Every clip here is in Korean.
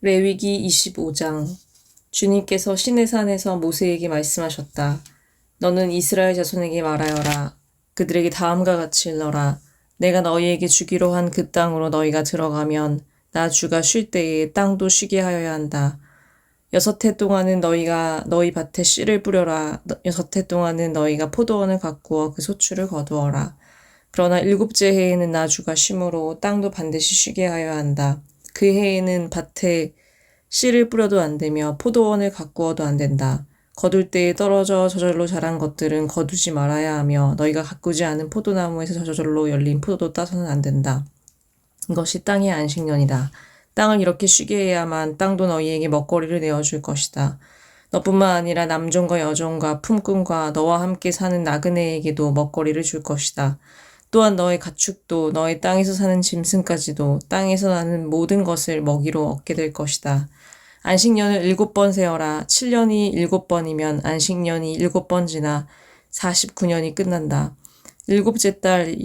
레위기 25장. 주님께서 시내산에서 모세에게 말씀하셨다. 너는 이스라엘 자손에게 말하여라. 그들에게 다음과 같이 일러라. 내가 너희에게 주기로 한 그 땅으로 너희가 들어가면 나 주가 쉴 때에 땅도 쉬게 하여야 한다. 6해 동안은 너희가 너희 밭에 씨를 뿌려라. 6해 동안은 너희가 포도원을 가꾸어 그 소출을 거두어라. 그러나 7째 해에는 나 주가 쉼으로 땅도 반드시 쉬게 하여야 한다. 그 해에는 밭에 씨를 뿌려도 안 되며 포도원을 가꾸어도 안 된다. 거둘 때에 떨어져 저절로 자란 것들은 거두지 말아야 하며 너희가 가꾸지 않은 포도나무에서 저절로 열린 포도도 따서는 안 된다. 이것이 땅의 안식년이다. 땅을 이렇게 쉬게 해야만 땅도 너희에게 먹거리를 내어줄 것이다. 너뿐만 아니라 남종과 여종과 품꾼과 너와 함께 사는 나그네에게도 먹거리를 줄 것이다. 또한 너의 가축도 너의 땅에서 사는 짐승까지도 땅에서 나는 모든 것을 먹이로 얻게 될 것이다. 안식년을 7번 세어라. 7년이 7번이면 안식년이 7번 지나 49년이 끝난다. 7째 달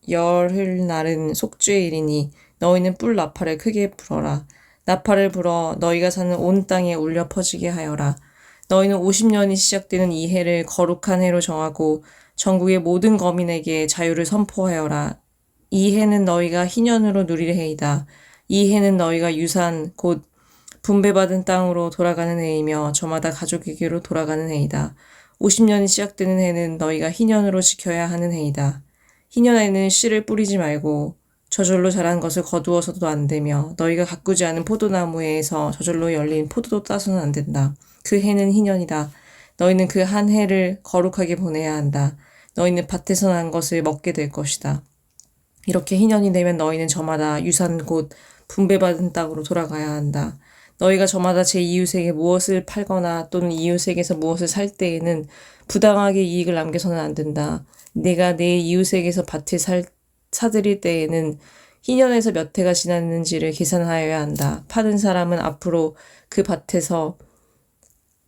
열흘날은 속죄의 일이니 너희는 뿔 나팔을 크게 불어라. 나팔을 불어 너희가 사는 온 땅에 울려 퍼지게 하여라. 너희는 50년이 시작되는 이 해를 거룩한 해로 정하고 전국의 모든 거민에게 자유를 선포하여라. 이 해는 너희가 희년으로 누릴 해이다. 이 해는 너희가 유산 곧 분배받은 땅으로 돌아가는 해이며 저마다 가족에게로 돌아가는 해이다. 50년이 시작되는 해는 너희가 희년으로 지켜야 하는 해이다. 희년에는 씨를 뿌리지 말고 저절로 자란 것을 거두어서도 안 되며 너희가 가꾸지 않은 포도나무에서 저절로 열린 포도도 따서는 안 된다. 그 해는 희년이다. 너희는 그 한 해를 거룩하게 보내야 한다. 너희는 밭에서 난 것을 먹게 될 것이다. 이렇게 희년이 되면 너희는 저마다 유산 곧 분배받은 땅으로 돌아가야 한다. 너희가 저마다 제 이웃에게 무엇을 팔거나 또는 이웃에게서 무엇을 살 때에는 부당하게 이익을 남겨서는 안 된다. 내가 내 이웃에게서 밭을 사들일 때에는 희년에서 몇 해가 지났는지를 계산하여야 한다. 파는 사람은 앞으로 그 밭에서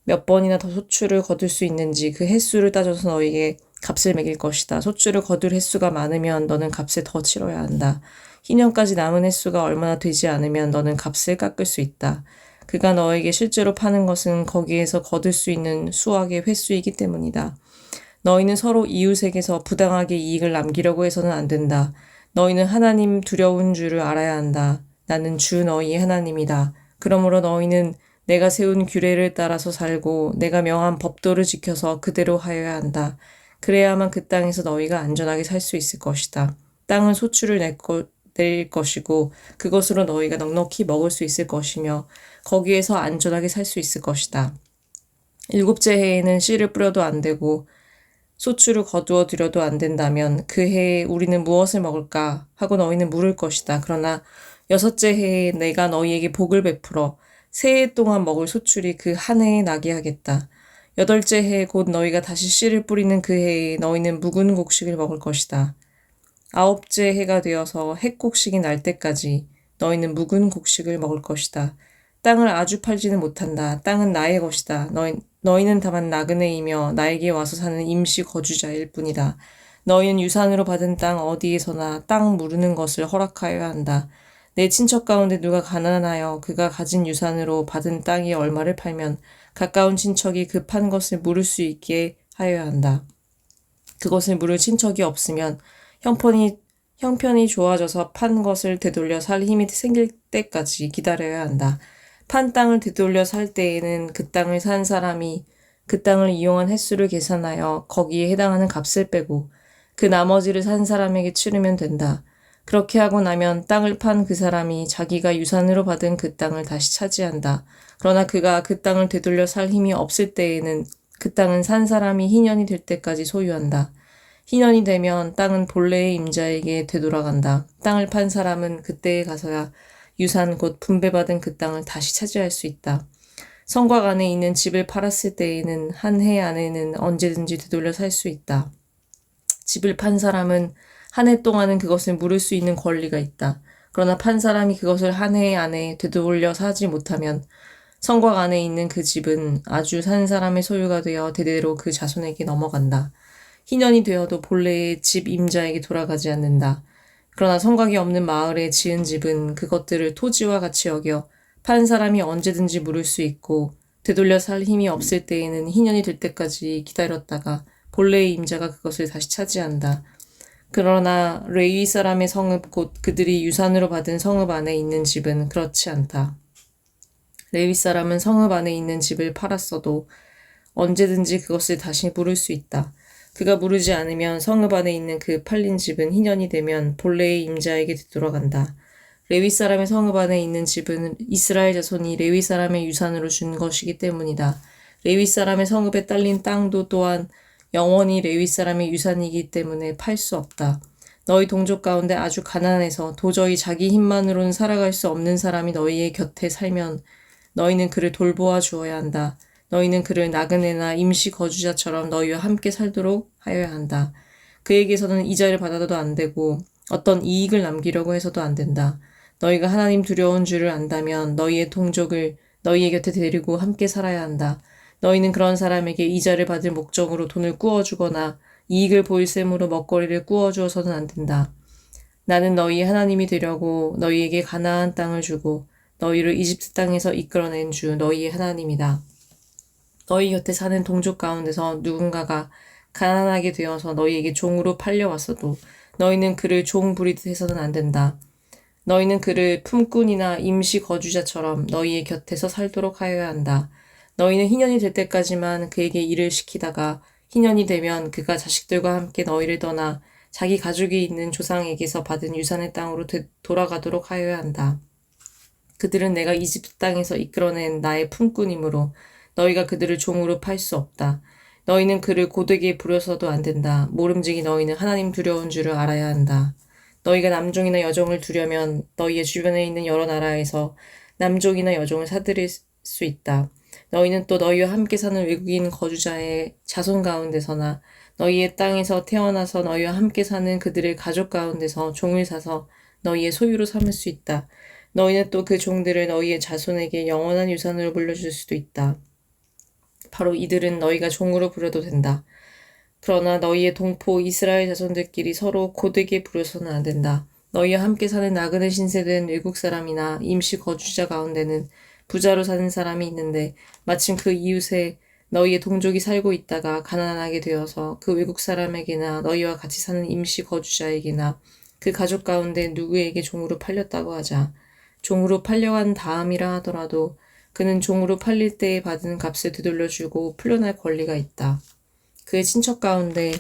몇 번이나 더 소출을 거둘 수 있는지 그 횟수를 따져서 너에게 값을 매길 것이다. 소출을 거둘 횟수가 많으면 너는 값을 더 치러야 한다. 희년까지 남은 횟수가 얼마나 되지 않으면 너는 값을 깎을 수 있다. 그가 너에게 실제로 파는 것은 거기에서 거둘 수 있는 수확의 횟수이기 때문이다. 너희는 서로 이웃에게서 부당하게 이익을 남기려고 해서는 안 된다. 너희는 하나님 두려운 줄을 알아야 한다. 나는 주 너희의 하나님이다. 그러므로 너희는 내가 세운 규례를 따라서 살고 내가 명한 법도를 지켜서 그대로 하여야 한다. 그래야만 그 땅에서 너희가 안전하게 살 수 있을 것이다. 땅은 소출을 낼 것이고 그것으로 너희가 넉넉히 먹을 수 있을 것이며 거기에서 안전하게 살 수 있을 것이다. 7째 해에는 씨를 뿌려도 안 되고 소출을 거두어 들여도 안 된다면 그 해에 우리는 무엇을 먹을까 하고 너희는 물을 것이다. 그러나 6째 해에 내가 너희에게 복을 베풀어 새 해 동안 먹을 소출이 그 한 해에 나게 하겠다. 8째 해 곧 너희가 다시 씨를 뿌리는 그 해에 너희는 묵은 곡식을 먹을 것이다. 9째 해가 되어서 핵곡식이 날 때까지 너희는 묵은 곡식을 먹을 것이다. 땅을 아주 팔지는 못한다. 땅은 나의 것이다. 너희는 다만 나그네이며 나에게 와서 사는 임시 거주자일 뿐이다. 너희는 유산으로 받은 땅 어디에서나 땅 무르는 것을 허락하여야 한다. 내 친척 가운데 누가 가난하여 그가 가진 유산으로 받은 땅이 얼마를 팔면 가까운 친척이 그 판 것을 물을 수 있게 하여야 한다. 그것을 물을 친척이 없으면 형편이 좋아져서 판 것을 되돌려 살 힘이 생길 때까지 기다려야 한다. 판 땅을 되돌려 살 때에는 그 땅을 산 사람이 그 땅을 이용한 횟수를 계산하여 거기에 해당하는 값을 빼고 그 나머지를 산 사람에게 치르면 된다. 그렇게 하고 나면 땅을 판 그 사람이 자기가 유산으로 받은 그 땅을 다시 차지한다. 그러나 그가 그 땅을 되돌려 살 힘이 없을 때에는 그 땅은 산 사람이 희년이 될 때까지 소유한다. 희년이 되면 땅은 본래의 임자에게 되돌아간다. 땅을 판 사람은 그때에 가서야 유산 곧 분배받은 그 땅을 다시 차지할 수 있다. 성곽 안에 있는 집을 팔았을 때에는 한 해 안에는 언제든지 되돌려 살 수 있다. 집을 판 사람은 한 해 동안은 그것을 물을 수 있는 권리가 있다. 그러나 판 사람이 그것을 한 해 안에 되돌려 사지 못하면 성곽 안에 있는 그 집은 아주 산 사람의 소유가 되어 대대로 그 자손에게 넘어간다. 희년이 되어도 본래의 집 임자에게 돌아가지 않는다. 그러나 성곽이 없는 마을에 지은 집은 그것들을 토지와 같이 여겨 판 사람이 언제든지 물을 수 있고 되돌려 살 힘이 없을 때에는 희년이 될 때까지 기다렸다가 본래의 임자가 그것을 다시 차지한다. 그러나 레위 사람의 성읍 곧 그들이 유산으로 받은 성읍 안에 있는 집은 그렇지 않다. 레위 사람은 성읍 안에 있는 집을 팔았어도 언제든지 그것을 다시 물을 수 있다. 그가 물으지 않으면 성읍 안에 있는 그 팔린 집은 희년이 되면 본래의 임자에게 되돌아간다. 레위 사람의 성읍 안에 있는 집은 이스라엘 자손이 레위 사람의 유산으로 준 것이기 때문이다. 레위 사람의 성읍에 딸린 땅도 또한 영원히 레위 사람의 유산이기 때문에 팔 수 없다. 너희 동족 가운데 아주 가난해서 도저히 자기 힘만으로는 살아갈 수 없는 사람이 너희의 곁에 살면 너희는 그를 돌보아 주어야 한다. 너희는 그를 나그네나 임시 거주자처럼 너희와 함께 살도록 하여야 한다. 그에게서는 이자를 받아도 안 되고 어떤 이익을 남기려고 해서도 안 된다. 너희가 하나님 두려운 줄을 안다면 너희의 동족을 너희의 곁에 데리고 함께 살아야 한다. 너희는 그런 사람에게 이자를 받을 목적으로 돈을 꾸어주거나 이익을 보일 셈으로 먹거리를 꾸어주어서는 안 된다. 나는 너희의 하나님이 되려고 너희에게 가나안 땅을 주고 너희를 이집트 땅에서 이끌어낸 주 너희의 하나님이다. 너희 곁에 사는 동족 가운데서 누군가가 가난하게 되어서 너희에게 종으로 팔려왔어도 너희는 그를 종 부리듯 해서는 안 된다. 너희는 그를 품꾼이나 임시 거주자처럼 너희의 곁에서 살도록 하여야 한다. 너희는 희년이 될 때까지만 그에게 일을 시키다가 희년이 되면 그가 자식들과 함께 너희를 떠나 자기 가족이 있는 조상에게서 받은 유산의 땅으로 돌아가도록 하여야 한다. 그들은 내가 이집트 땅에서 이끌어낸 나의 품꾼이므로 너희가 그들을 종으로 팔 수 없다. 너희는 그를 고되게 부려서도 안 된다. 모름지기 너희는 하나님 두려운 줄을 알아야 한다. 너희가 남종이나 여종을 두려면 너희의 주변에 있는 여러 나라에서 남종이나 여종을 사들일 수 있다. 너희는 또 너희와 함께 사는 외국인 거주자의 자손 가운데서나 너희의 땅에서 태어나서 너희와 함께 사는 그들의 가족 가운데서 종을 사서 너희의 소유로 삼을 수 있다. 너희는 또 그 종들을 너희의 자손에게 영원한 유산으로 물려줄 수도 있다. 바로 이들은 너희가 종으로 부려도 된다. 그러나 너희의 동포 이스라엘 자손들끼리 서로 고되게 부려서는 안 된다. 너희와 함께 사는 나그네 신세된 외국 사람이나 임시 거주자 가운데는 부자로 사는 사람이 있는데 마침 그 이웃에 너희의 동족이 살고 있다가 가난하게 되어서 그 외국 사람에게나 너희와 같이 사는 임시 거주자에게나 그 가족 가운데 누구에게 종으로 팔렸다고 하자. 종으로 팔려간 다음이라 하더라도 그는 종으로 팔릴 때에 받은 값을 되돌려주고 풀려날 권리가 있다. 그의 친척 가운데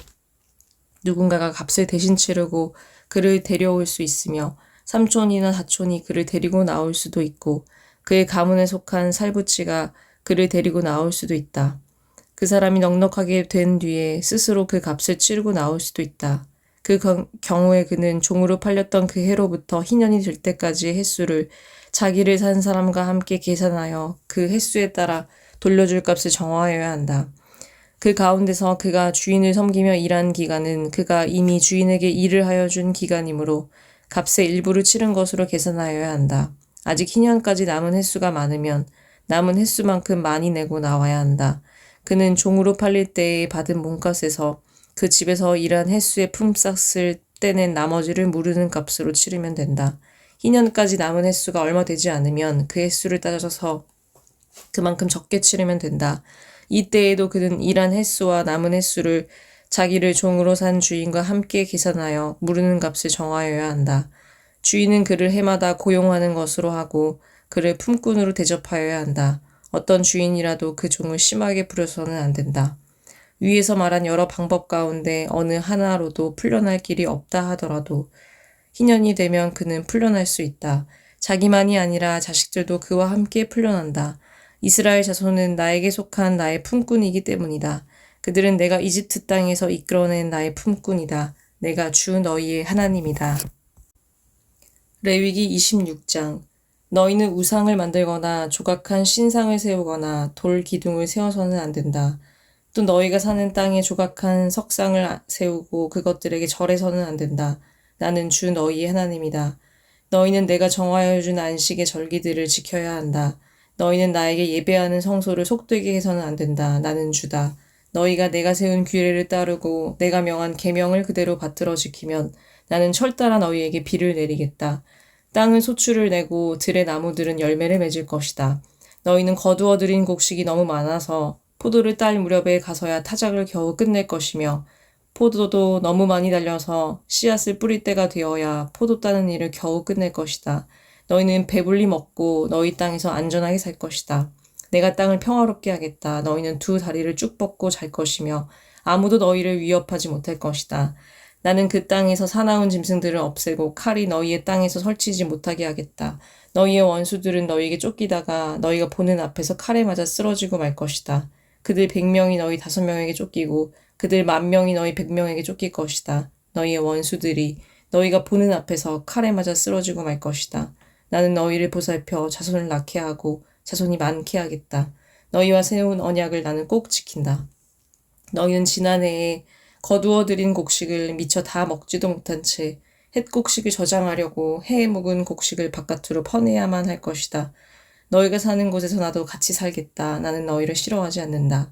누군가가 값을 대신 치르고 그를 데려올 수 있으며 삼촌이나 사촌이 그를 데리고 나올 수도 있고 그의 가문에 속한 살부치가 그를 데리고 나올 수도 있다. 그 사람이 넉넉하게 된 뒤에 스스로 그 값을 치르고 나올 수도 있다. 그 경우에 그는 종으로 팔렸던 그 해로부터 희년이 될 때까지의 횟수를 자기를 산 사람과 함께 계산하여 그 횟수에 따라 돌려줄 값을 정하여야 한다. 그 가운데서 그가 주인을 섬기며 일한 기간은 그가 이미 주인에게 일을 하여 준 기간이므로 값의 일부를 치른 것으로 계산하여야 한다. 아직 희년까지 남은 횟수가 많으면 남은 횟수만큼 많이 내고 나와야 한다. 그는 종으로 팔릴 때에 받은 몸값에서 그 집에서 일한 횟수의 품삯을 떼낸 나머지를 무르는 값으로 치르면 된다. 희년까지 남은 횟수가 얼마 되지 않으면 그 횟수를 따져서 그만큼 적게 치르면 된다. 이때에도 그는 일한 횟수와 남은 횟수를 자기를 종으로 산 주인과 함께 계산하여 무르는 값을 정하여야 한다. 주인은 그를 해마다 고용하는 것으로 하고 그를 품꾼으로 대접하여야 한다. 어떤 주인이라도 그 종을 심하게 부려서는 안 된다. 위에서 말한 여러 방법 가운데 어느 하나로도 풀려날 길이 없다 하더라도 희년이 되면 그는 풀려날 수 있다. 자기만이 아니라 자식들도 그와 함께 풀려난다. 이스라엘 자손은 나에게 속한 나의 품꾼이기 때문이다. 그들은 내가 이집트 땅에서 이끌어낸 나의 품꾼이다. 내가 주 너희의 하나님이다. 레위기 26장. 너희는 우상을 만들거나 조각한 신상을 세우거나 돌 기둥을 세워서는 안 된다. 또 너희가 사는 땅에 조각한 석상을 세우고 그것들에게 절해서는 안 된다. 나는 주 너희의 하나님이다. 너희는 내가 정하여 준 안식의 절기들을 지켜야 한다. 너희는 나에게 예배하는 성소를 속되게 해서는 안 된다. 나는 주다. 너희가 내가 세운 규례를 따르고 내가 명한 계명을 그대로 받들어 지키면 나는 철따라 너희에게 비를 내리겠다. 땅은 소출을 내고 들의 나무들은 열매를 맺을 것이다. 너희는 거두어 들인 곡식이 너무 많아서 포도를 딸 무렵에 가서야 타작을 겨우 끝낼 것이며 포도도 너무 많이 달려서 씨앗을 뿌릴 때가 되어야 포도 따는 일을 겨우 끝낼 것이다. 너희는 배불리 먹고 너희 땅에서 안전하게 살 것이다. 내가 땅을 평화롭게 하겠다. 너희는 두 다리를 쭉 뻗고 잘 것이며 아무도 너희를 위협하지 못할 것이다. 나는 그 땅에서 사나운 짐승들을 없애고 칼이 너희의 땅에서 설치지 못하게 하겠다. 너희의 원수들은 너희에게 쫓기다가 너희가 보는 앞에서 칼에 맞아 쓰러지고 말 것이다. 그들 100명이 너희 5명에게 쫓기고 그들 10,000명이 너희 100명에게 쫓길 것이다. 너희의 원수들이 너희가 보는 앞에서 칼에 맞아 쓰러지고 말 것이다. 나는 너희를 보살펴 자손을 낳게 하고 자손이 많게 하겠다. 너희와 세운 언약을 나는 꼭 지킨다. 너희는 지난해에 거두어 들인 곡식을 미처 다 먹지도 못한 채 햇곡식을 저장하려고 해에 묵은 곡식을 바깥으로 퍼내야만 할 것이다. 너희가 사는 곳에서 나도 같이 살겠다. 나는 너희를 싫어하지 않는다.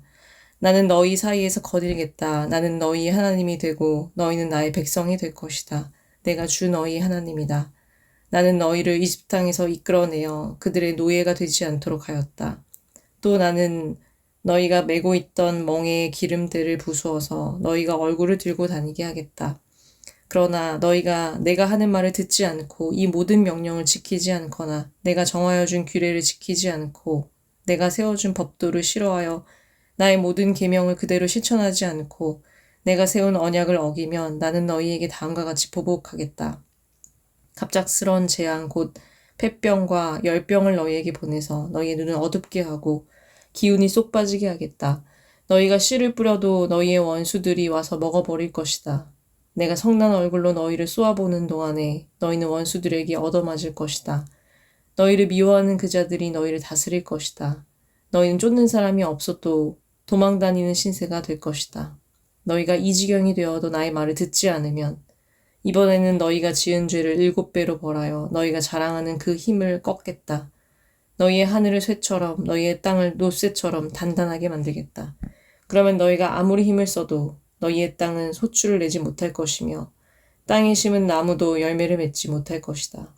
나는 너희 사이에서 거닐겠다. 나는 너희의 하나님이 되고 너희는 나의 백성이 될 것이다. 내가 주 너희의 하나님이다. 나는 너희를 이집트 땅에서 이끌어내어 그들의 노예가 되지 않도록 하였다. 또 나는 너희가 메고 있던 멍에의 기름들을 부수어서 너희가 얼굴을 들고 다니게 하겠다. 그러나 너희가 내가 하는 말을 듣지 않고 이 모든 명령을 지키지 않거나 내가 정하여 준 규례를 지키지 않고 내가 세워준 법도를 싫어하여 나의 모든 계명을 그대로 실천하지 않고 내가 세운 언약을 어기면 나는 너희에게 다음과 같이 보복하겠다. 갑작스러운 재앙 곧 폐병과 열병을 너희에게 보내서 너희의 눈을 어둡게 하고 기운이 쏙 빠지게 하겠다. 너희가 씨를 뿌려도 너희의 원수들이 와서 먹어버릴 것이다. 내가 성난 얼굴로 너희를 쏘아보는 동안에 너희는 원수들에게 얻어맞을 것이다. 너희를 미워하는 그 자들이 너희를 다스릴 것이다. 너희는 쫓는 사람이 없어도 도망다니는 신세가 될 것이다. 너희가 이 지경이 되어도 나의 말을 듣지 않으면 이번에는 너희가 지은 죄를 7배로 벌하여 너희가 자랑하는 그 힘을 꺾겠다. 너희의 하늘을 쇠처럼 너희의 땅을 놋쇠처럼 단단하게 만들겠다. 그러면 너희가 아무리 힘을 써도 너희의 땅은 소출을 내지 못할 것이며 땅에 심은 나무도 열매를 맺지 못할 것이다.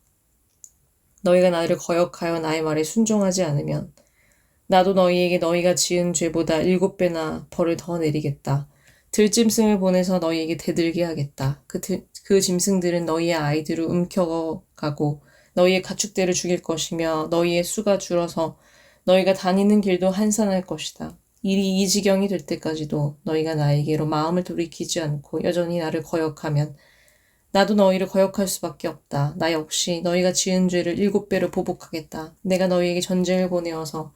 너희가 나를 거역하여 나의 말에 순종하지 않으면 나도 너희에게 너희가 지은 죄보다 7배나 벌을 더 내리겠다. 들짐승을 보내서 너희에게 대들게 하겠다. 그 짐승들은 너희의 아이들을 움켜가고 너희의 가축들을 죽일 것이며 너희의 수가 줄어서 너희가 다니는 길도 한산할 것이다. 일이 이 지경이 될 때까지도 너희가 나에게로 마음을 돌이키지 않고 여전히 나를 거역하면 나도 너희를 거역할 수밖에 없다. 나 역시 너희가 지은 죄를 7배로 보복하겠다. 내가 너희에게 전쟁을 보내어서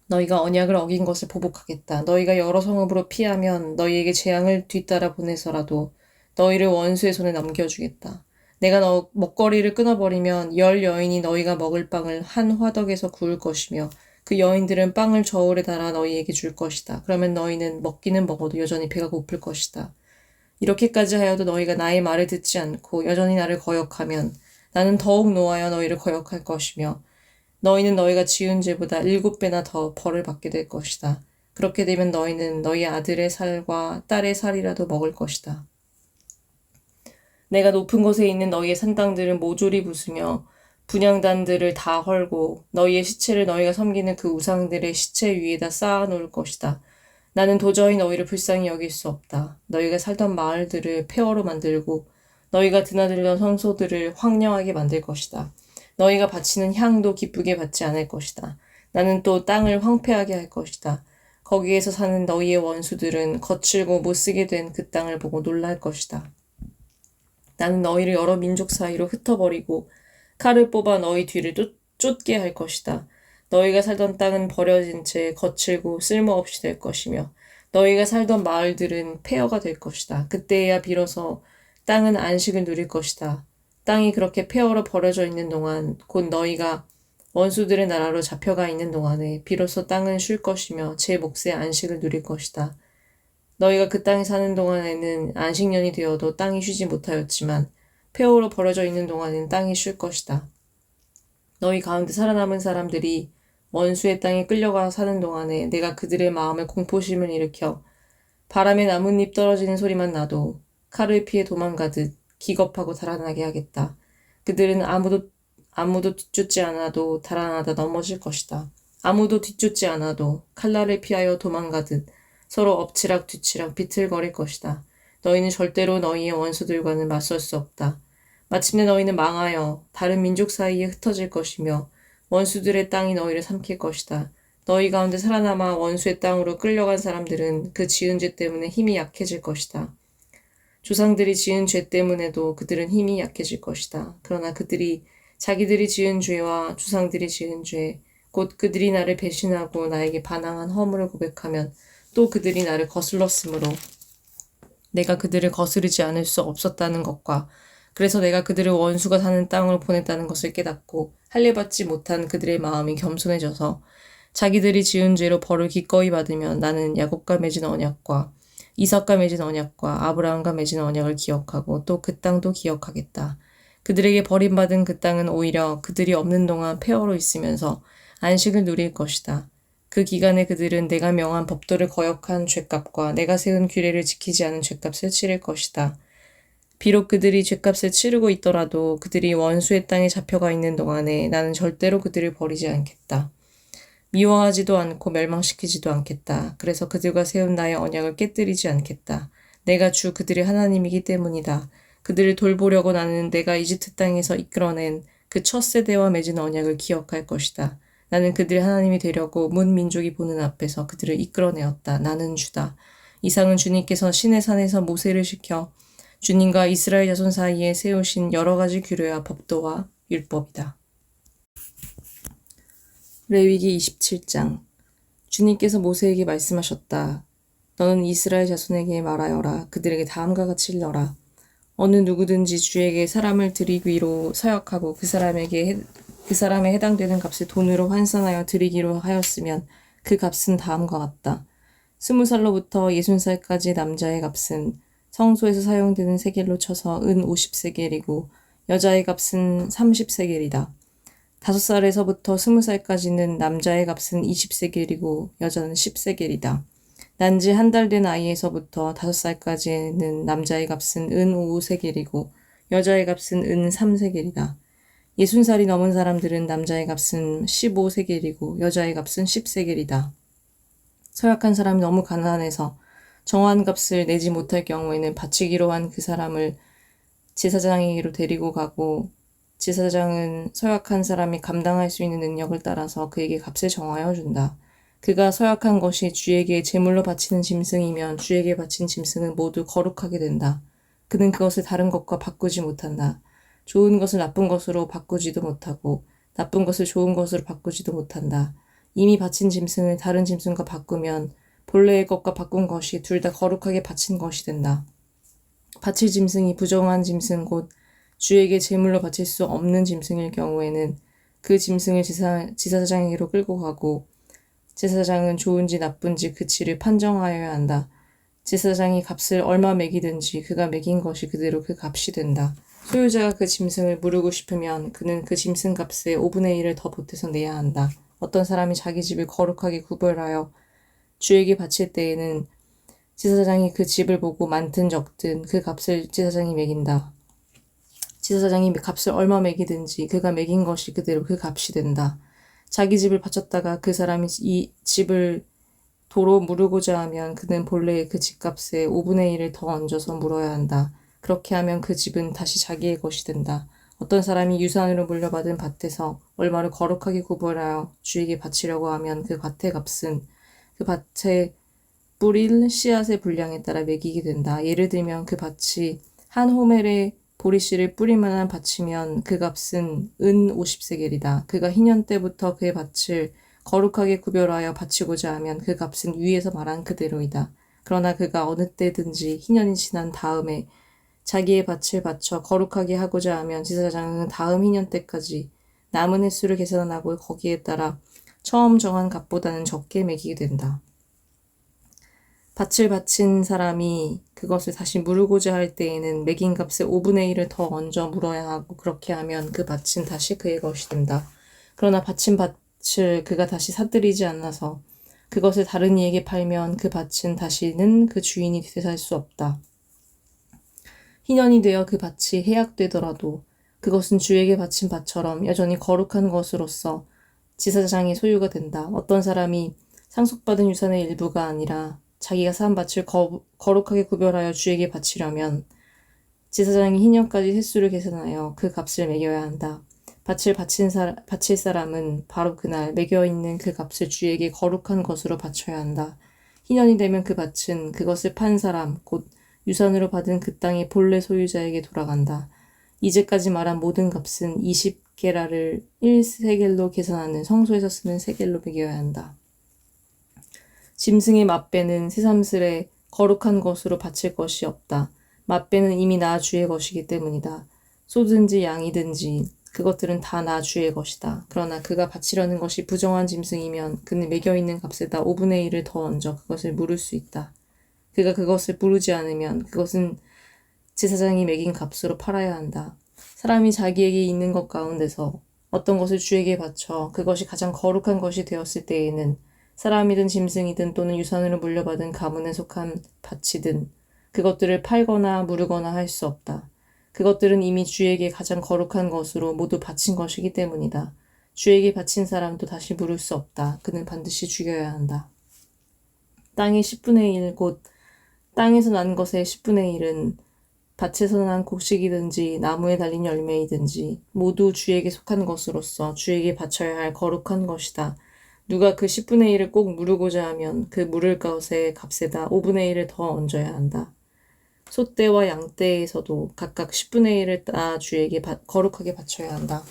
너희가 언약을 어긴 것을 보복하겠다. 너희가 여러 성읍으로 피하면 너희에게 재앙을 뒤따라 보내서라도 너희를 원수의 손에 넘겨주겠다. 내가 먹거리를 끊어버리면 10 여인이 너희가 먹을 빵을 한 화덕에서 구울 것이며 그 여인들은 빵을 저울에 달아 너희에게 줄 것이다. 그러면 너희는 먹기는 먹어도 여전히 배가 고플 것이다. 이렇게까지 하여도 너희가 나의 말을 듣지 않고 여전히 나를 거역하면 나는 더욱 노하여 너희를 거역할 것이며 너희는 너희가 지은 죄보다 7배나 더 벌을 받게 될 것이다. 그렇게 되면 너희는 너희 아들의 살과 딸의 살이라도 먹을 것이다. 내가 높은 곳에 있는 너희의 산당들은 모조리 부수며 분향단들을 다 헐고 너희의 시체를 너희가 섬기는 그 우상들의 시체 위에다 쌓아 놓을 것이다. 나는 도저히 너희를 불쌍히 여길 수 없다. 너희가 살던 마을들을 폐허로 만들고 너희가 드나들던 성소들을 황량하게 만들 것이다. 너희가 바치는 향도 기쁘게 받지 않을 것이다. 나는 또 땅을 황폐하게 할 것이다. 거기에서 사는 너희의 원수들은 거칠고 못쓰게 된 그 땅을 보고 놀랄 것이다. 나는 너희를 여러 민족 사이로 흩어버리고 칼을 뽑아 너희 뒤를 쫓게 할 것이다. 너희가 살던 땅은 버려진 채 거칠고 쓸모없이 될 것이며 너희가 살던 마을들은 폐허가 될 것이다. 그때야 비로소 땅은 안식을 누릴 것이다. 땅이 그렇게 폐허로 버려져 있는 동안 곧 너희가 원수들의 나라로 잡혀가 있는 동안에 비로소 땅은 쉴 것이며 제 몫의 안식을 누릴 것이다. 너희가 그 땅에 사는 동안에는 안식년이 되어도 땅이 쉬지 못하였지만 폐허로 버려져 있는 동안에는 땅이 쉴 것이다. 너희 가운데 살아남은 사람들이 원수의 땅에 끌려가 사는 동안에 내가 그들의 마음에 공포심을 일으켜 바람에 나뭇잎 떨어지는 소리만 나도 칼을 피해 도망가듯 기겁하고 달아나게 하겠다. 그들은 아무도 뒤쫓지 않아도 달아나다 넘어질 것이다. 아무도 뒤쫓지 않아도 칼날을 피하여 도망가듯 서로 엎치락 뒤치락 비틀거릴 것이다. 너희는 절대로 너희의 원수들과는 맞설 수 없다. 마침내 너희는 망하여 다른 민족 사이에 흩어질 것이며 원수들의 땅이 너희를 삼킬 것이다. 너희 가운데 살아남아 원수의 땅으로 끌려간 사람들은 그 지은 죄 때문에 힘이 약해질 것이다. 조상들이 지은 죄 때문에도 그들은 힘이 약해질 것이다. 그러나 그들이 자기들이 지은 죄와 조상들이 지은 죄, 곧 그들이 나를 배신하고 나에게 반항한 허물을 고백하면 또 그들이 나를 거슬렀으므로 내가 그들을 거스르지 않을 수 없었다는 것과 그래서 내가 그들을 원수가 사는 땅으로 보냈다는 것을 깨닫고 할례받지 못한 그들의 마음이 겸손해져서 자기들이 지은 죄로 벌을 기꺼이 받으면 나는 야곱과 맺은 언약과 이삭과 맺은 언약과 아브라함과 맺은 언약을 기억하고 또 그 땅도 기억하겠다. 그들에게 버림받은 그 땅은 오히려 그들이 없는 동안 폐허로 있으면서 안식을 누릴 것이다. 그 기간에 그들은 내가 명한 법도를 거역한 죄값과 내가 세운 규례를 지키지 않은 죄값을 치를 것이다. 비록 그들이 죄값을 치르고 있더라도 그들이 원수의 땅에 잡혀가 있는 동안에 나는 절대로 그들을 버리지 않겠다. 미워하지도 않고 멸망시키지도 않겠다. 그래서 그들과 세운 나의 언약을 깨뜨리지 않겠다. 내가 주 그들의 하나님이기 때문이다. 그들을 돌보려고 나는 내가 이집트 땅에서 이끌어낸 그 첫 세대와 맺은 언약을 기억할 것이다. 나는 그들의 하나님이 되려고 문 민족이 보는 앞에서 그들을 이끌어내었다. 나는 주다. 이상은 주님께서 시내 산에서 모세를 시켜 주님과 이스라엘 자손 사이에 세우신 여러 가지 규례와 법도와 율법이다. 레위기 27장. 주님께서 모세에게 말씀하셨다. 너는 이스라엘 자손에게 말하여라. 그들에게 다음과 같이 일러라. 어느 누구든지 주에게 사람을 드리기로 서약하고 그 사람에 해당되는 값을 돈으로 환산하여 드리기로 하였으면 그 값은 다음과 같다. 20살로부터 60살까지 남자의 값은 성소에서 사용되는 세겔로 쳐서 은 50세겔이고 여자의 값은 30세겔이다. 5살에서부터 20살까지는 남자의 값은 20세겔이고 여자는 10세겔이다. 난지 한 달 된 아이에서부터 5살까지는 남자의 값은 은 5세겔이고 여자의 값은 은 3세겔이다. 60살이 넘은 사람들은 남자의 값은 15세겔이고 여자의 값은 10세겔이다. 서약한 사람이 너무 가난해서 정한 값을 내지 못할 경우에는 바치기로 한 그 사람을 제사장에게로 데리고 가고 제사장은 서약한 사람이 감당할 수 있는 능력을 따라서 그에게 값을 정하여 준다. 그가 서약한 것이 주에게 제물로 바치는 짐승이면 주에게 바친 짐승은 모두 거룩하게 된다. 그는 그것을 다른 것과 바꾸지 못한다. 좋은 것을 나쁜 것으로 바꾸지도 못하고 나쁜 것을 좋은 것으로 바꾸지도 못한다. 이미 바친 짐승을 다른 짐승과 바꾸면 본래의 것과 바꾼 것이 둘 다 거룩하게 바친 것이 된다. 바칠 짐승이 부정한 짐승 곧 주에게 제물로 바칠 수 없는 짐승일 경우에는 그 짐승을 제사장에게로 끌고 가고 제사장은 좋은지 나쁜지 그 치를 판정하여야 한다. 제사장이 값을 얼마 매기든지 그가 매긴 것이 그대로 그 값이 된다. 소유자가 그 짐승을 무르고 싶으면 그는 그 짐승 값의 5분의 1을 더 보태서 내야 한다. 어떤 사람이 자기 집을 거룩하게 구별하여 주에게 바칠 때에는 제사장이 그 집을 보고 많든 적든 그 값을 제사장이 매긴다. 제사장이 값을 얼마 매기든지 그가 매긴 것이 그대로 그 값이 된다. 자기 집을 바쳤다가 그 사람이 이 집을 도로 무르고자 하면 그는 본래의 그 집값의 5분의 1을 더 얹어서 물어야 한다. 그렇게 하면 그 집은 다시 자기의 것이 된다. 어떤 사람이 유산으로 물려받은 밭에서 얼마를 거룩하게 구별하여 주에게 바치려고 하면 그 밭의 값은 그 밭에 뿌릴 씨앗의 분량에 따라 매기게 된다. 예를 들면 그 밭이 한 호멜의 보리씨를 뿌릴 만한 밭이면 그 값은 은 50세겔이다. 그가 희년 때부터 그의 밭을 거룩하게 구별하여 바치고자 하면 그 값은 위에서 말한 그대로이다. 그러나 그가 어느 때든지 희년이 지난 다음에 자기의 밭을 바쳐 거룩하게 하고자 하면 제사장은 다음 희년 때까지 남은 횟수를 계산하고 거기에 따라 처음 정한 값보다는 적게 매기게 된다. 밭을 바친 사람이 그것을 다시 무르고자 할 때에는 매긴 값의 5분의 1을 더 얹어 물어야 하고 그렇게 하면 그 밭은 다시 그의 것이 된다. 그러나 바친 밭을 그가 다시 사들이지 않아서 그것을 다른 이에게 팔면 그 밭은 다시는 그 주인이 되살 수 없다. 희년이 되어 그 밭이 해약되더라도 그것은 주에게 바친 밭처럼 여전히 거룩한 것으로서 제사장의 소유가 된다. 어떤 사람이 상속받은 유산의 일부가 아니라 자기가 산 밭을 거룩하게 구별하여 주에게 바치려면 제사장이 희년까지 횟수를 계산하여 그 값을 매겨야 한다. 바칠 사람은 바로 그날 매겨 있는 그 값을 주에게 거룩한 것으로 바쳐야 한다. 희년이 되면 그 밭은 그것을 판 사람, 곧 유산으로 받은 그 땅의 본래 소유자에게 돌아간다. 이제까지 말한 모든 값은 20게라를 1세겔로 계산하는 성소에서 쓰는 세겔로 매겨야 한다. 짐승의 맛배는 새삼스레 거룩한 것으로 바칠 것이 없다. 맛배는 이미 나 주의 것이기 때문이다. 소든지 양이든지 그것들은 다 나 주의 것이다. 그러나 그가 바치려는 것이 부정한 짐승이면 그는 매겨있는 값에다 5분의 1을 더 얹어 그것을 물을 수 있다. 그가 그것을 부르지 않으면 그것은 제사장이 매긴 값으로 팔아야 한다. 사람이 자기에게 있는 것 가운데서 어떤 것을 주에게 바쳐 그것이 가장 거룩한 것이 되었을 때에는 사람이든 짐승이든 또는 유산으로 물려받은 가문에 속한 밭이든 그것들을 팔거나 무르거나 할 수 없다. 그것들은 이미 주에게 가장 거룩한 것으로 모두 바친 것이기 때문이다. 주에게 바친 사람도 다시 물을 수 없다. 그는 반드시 죽여야 한다. 땅의 10분의 1, 곧 땅에서 난 것의 10분의 1은 밭에서 난 곡식이든지 나무에 달린 열매이든지 모두 주에게 속한 것으로서 주에게 바쳐야 할 거룩한 것이다. 누가 그 10분의 1을 꼭 무르고자 하면 그 무를 것의 값에다 5분의 1을 더 얹어야 한다. 소떼와 양떼에서도 각각 10분의 1을 따 주에게 거룩하게 바쳐야 한다.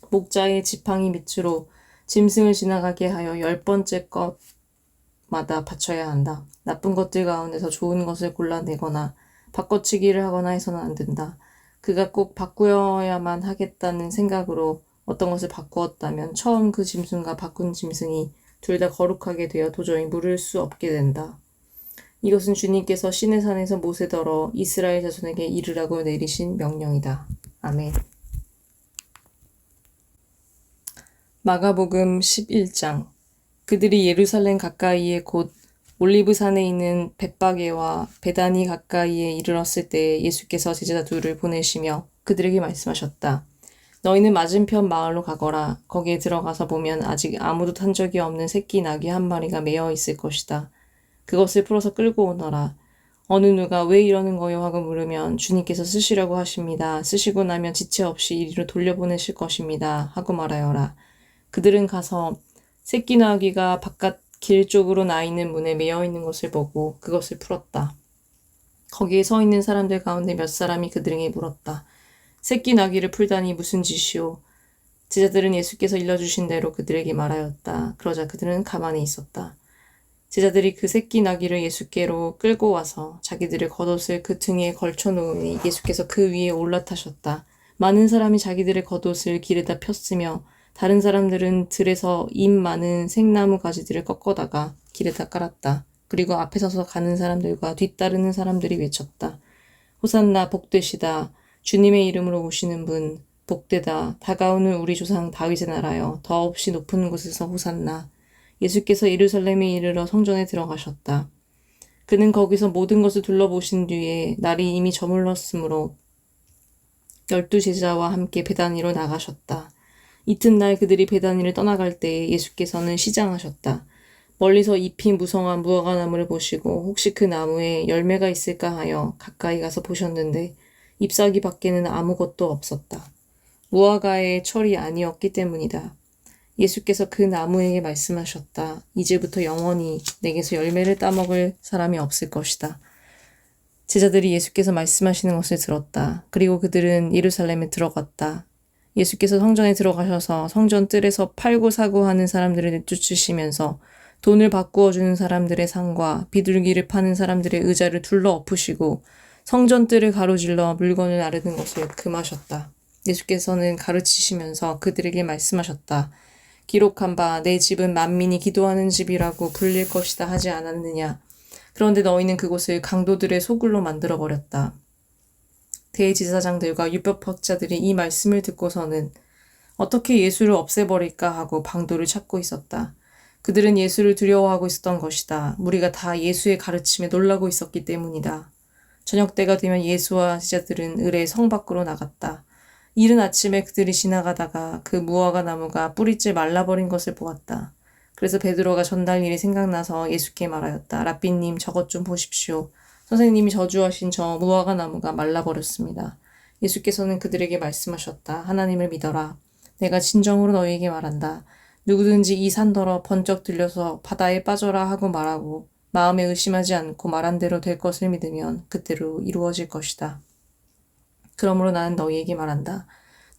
목자의 지팡이 밑으로 짐승을 지나가게 하여 10번째 것마다 바쳐야 한다. 나쁜 것들 가운데서 좋은 것을 골라내거나 바꿔치기를 하거나 해서는 안 된다. 그가 꼭 바꾸어야만 하겠다는 생각으로 어떤 것을 바꾸었다면 처음 그 짐승과 바꾼 짐승이 둘 다 거룩하게 되어 도저히 물을 수 없게 된다. 이것은 주님께서 시내산에서 모세더러 이스라엘 자손에게 이르라고 내리신 명령이다. 아멘. 마가복음 11장. 그들이 예루살렘 가까이에 곧 올리브산에 있는 벳바게와 베다니 가까이에 이르렀을 때 예수께서 제자 둘을 보내시며 그들에게 말씀하셨다. 너희는 맞은편 마을로 가거라. 거기에 들어가서 보면 아직 아무도 탄 적이 없는 새끼 나귀 한 마리가 매어 있을 것이다. 그것을 풀어서 끌고 오너라. 어느 누가 왜 이러는 거요 하고 물으면 주님께서 쓰시라고 하십니다. 쓰시고 나면 지체 없이 이리로 돌려보내실 것입니다. 하고 말하여라. 그들은 가서 새끼 나귀가 바깥 길 쪽으로 나 있는 문에 매어 있는 것을 보고 그것을 풀었다. 거기에 서 있는 사람들 가운데 몇 사람이 그들에게 물었다. 새끼 나귀를 풀다니 무슨 짓이오? 제자들은 예수께서 일러주신 대로 그들에게 말하였다. 그러자 그들은 가만히 있었다. 제자들이 그 새끼 나귀를 예수께로 끌고 와서 자기들의 겉옷을 그 등에 걸쳐 놓으니 예수께서 그 위에 올라타셨다. 많은 사람이 자기들의 겉옷을 길에다 폈으며 다른 사람들은 들에서 잎 많은 생나무 가지들을 꺾어다가 길에다 깔았다. 그리고 앞에 서서 가는 사람들과 뒤따르는 사람들이 외쳤다. 호산나 복되시다. 주님의 이름으로 오시는 분 복되다. 다가오는 우리 조상 다윗의 나라여 더없이 높은 곳에서 호산나. 예수께서 예루살렘에 이르러 성전에 들어가셨다. 그는 거기서 모든 것을 둘러보신 뒤에 날이 이미 저물렀으므로 12 제자와 함께 베다니로 나가셨다. 이튿날 그들이 베다니를 떠나갈 때에 예수께서는 시장하셨다. 멀리서 잎이 무성한 무화과나무를 보시고 혹시 그 나무에 열매가 있을까 하여 가까이 가서 보셨는데 잎사귀 밖에는 아무것도 없었다. 무화과의 철이 아니었기 때문이다. 예수께서 그 나무에게 말씀하셨다. 이제부터 영원히 내게서 열매를 따먹을 사람이 없을 것이다. 제자들이 예수께서 말씀하시는 것을 들었다. 그리고 그들은 예루살렘에 들어갔다. 예수께서 성전에 들어가셔서 성전 뜰에서 팔고 사고 하는 사람들을 내쫓으시면서 돈을 바꾸어 주는 사람들의 상과 비둘기를 파는 사람들의 의자를 둘러 엎으시고 성전 뜰을 가로질러 물건을 나르는 것을 금하셨다. 예수께서는 가르치시면서 그들에게 말씀하셨다. 기록한 바 내 집은 만민이 기도하는 집이라고 불릴 것이다 하지 않았느냐. 그런데 너희는 그곳을 강도들의 소굴로 만들어버렸다. 대제사장들과 율법학자들이 이 말씀을 듣고서는 어떻게 예수를 없애버릴까 하고 방도를 찾고 있었다. 그들은 예수를 두려워하고 있었던 것이다. 무리가 다 예수의 가르침에 놀라고 있었기 때문이다. 저녁 때가 되면 예수와 제자들은 을의 성 밖으로 나갔다. 이른 아침에 그들이 지나가다가 그 무화과 나무가 뿌리째 말라버린 것을 보았다. 그래서 베드로가 전달 일이 생각나서 예수께 말하였다. 랍비님, 저것 좀 보십시오. 선생님이 저주하신 저 무화과 나무가 말라버렸습니다. 예수께서는 그들에게 말씀하셨다. 하나님을 믿어라. 내가 진정으로 너희에게 말한다. 누구든지 이 산더러 번쩍 들려서 바다에 빠져라 하고 말하고 마음에 의심하지 않고 말한 대로 될 것을 믿으면 그대로 이루어질 것이다. 그러므로 나는 너희에게 말한다.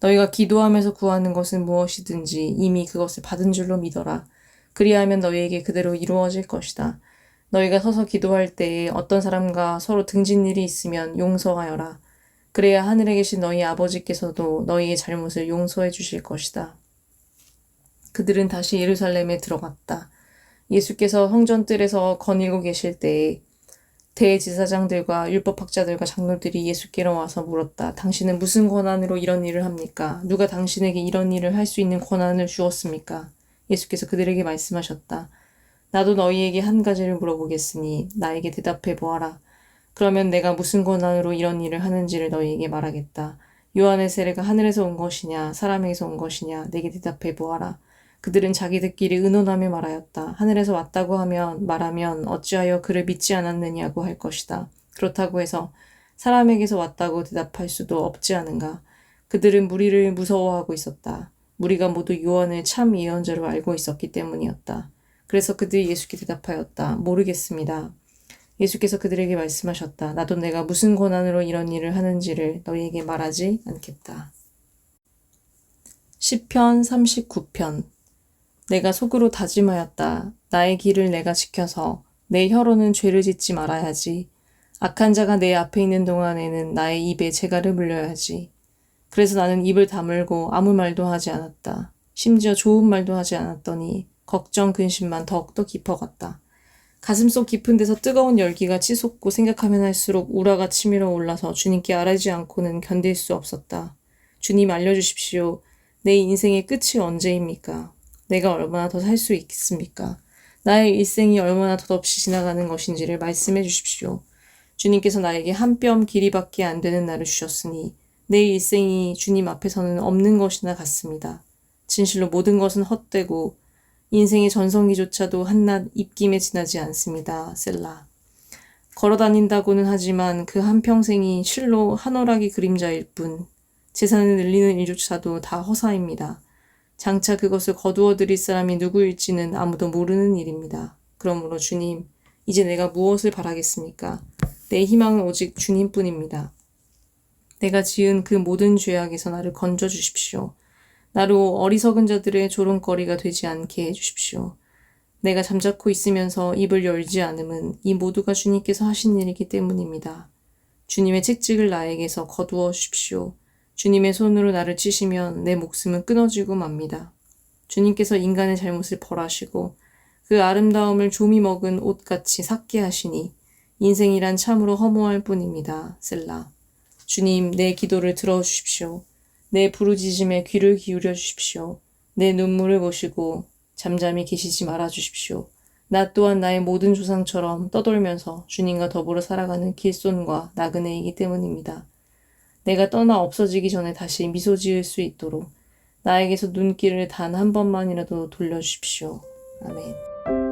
너희가 기도하면서 구하는 것은 무엇이든지 이미 그것을 받은 줄로 믿어라. 그리하면 너희에게 그대로 이루어질 것이다. 너희가 서서 기도할 때에 어떤 사람과 서로 등진 일이 있으면 용서하여라. 그래야 하늘에 계신 너희 아버지께서도 너희의 잘못을 용서해 주실 것이다. 그들은 다시 예루살렘에 들어갔다. 예수께서 성전 뜰에서 거닐고 계실 때에 대제사장들과 율법학자들과 장로들이 예수께로 와서 물었다. 당신은 무슨 권한으로 이런 일을 합니까? 누가 당신에게 이런 일을 할 수 있는 권한을 주었습니까? 예수께서 그들에게 말씀하셨다. 나도 너희에게 한 가지를 물어보겠으니 나에게 대답해 보아라. 그러면 내가 무슨 권한으로 이런 일을 하는지를 너희에게 말하겠다. 요한의 세례가 하늘에서 온 것이냐 사람에게서 온 것이냐 내게 대답해 보아라. 그들은 자기들끼리 의논하며 말하였다. 하늘에서 왔다고 말하면 어찌하여 그를 믿지 않았느냐고 할 것이다. 그렇다고 해서 사람에게서 왔다고 대답할 수도 없지 않은가. 그들은 무리를 무서워하고 있었다. 무리가 모두 요한을 참 예언자로 알고 있었기 때문이었다. 그래서 그들이 예수께 대답하였다. 모르겠습니다. 예수께서 그들에게 말씀하셨다. 나도 내가 무슨 권한으로 이런 일을 하는지를 너희에게 말하지 않겠다. 시편 39편. 내가 속으로 다짐하였다. 나의 길을 내가 지켜서 내 혀로는 죄를 짓지 말아야지. 악한 자가 내 앞에 있는 동안에는 나의 입에 재갈을 물려야지. 그래서 나는 입을 다물고 아무 말도 하지 않았다. 심지어 좋은 말도 하지 않았더니 걱정 근심만 더욱더 깊어갔다. 가슴속 깊은 데서 뜨거운 열기가 치솟고 생각하면 할수록 우라가 치밀어 올라서 주님께 아뢰지 않고는 견딜 수 없었다. 주님 알려주십시오. 내 인생의 끝이 언제입니까? 내가 얼마나 더 살 수 있습니까? 나의 일생이 얼마나 덧없이 지나가는 것인지를 말씀해 주십시오. 주님께서 나에게 한 뼘 길이밖에 안 되는 날을 주셨으니 내 일생이 주님 앞에서는 없는 것이나 같습니다. 진실로 모든 것은 헛되고 인생의 전성기조차도 한낱 입김에 지나지 않습니다. 셀라. 걸어다닌다고는 하지만 그 한평생이 실로 한오라기 그림자일 뿐 재산을 늘리는 일조차도 다 허사입니다. 장차 그것을 거두어 드릴 사람이 누구일지는 아무도 모르는 일입니다. 그러므로 주님, 이제 내가 무엇을 바라겠습니까? 내 희망은 오직 주님뿐입니다. 내가 지은 그 모든 죄악에서 나를 건져 주십시오. 나로 어리석은 자들의 조롱거리가 되지 않게 해주십시오. 내가 잠자코 있으면서 입을 열지 않음은 이 모두가 주님께서 하신 일이기 때문입니다. 주님의 책직을 나에게서 거두어 주십시오. 주님의 손으로 나를 치시면 내 목숨은 끊어지고 맙니다. 주님께서 인간의 잘못을 벌하시고 그 아름다움을 조미 먹은 옷같이 삭게 하시니 인생이란 참으로 허무할 뿐입니다. 셀라. 주님, 내 기도를 들어주십시오. 내 부르짖음에 귀를 기울여 주십시오. 내 눈물을 보시고 잠잠히 계시지 말아 주십시오. 나 또한 나의 모든 조상처럼 떠돌면서 주님과 더불어 살아가는 길손과 나그네이기 때문입니다. 내가 떠나 없어지기 전에 다시 미소 지을 수 있도록 나에게서 눈길을 단 한 번만이라도 돌려주십시오. 아멘.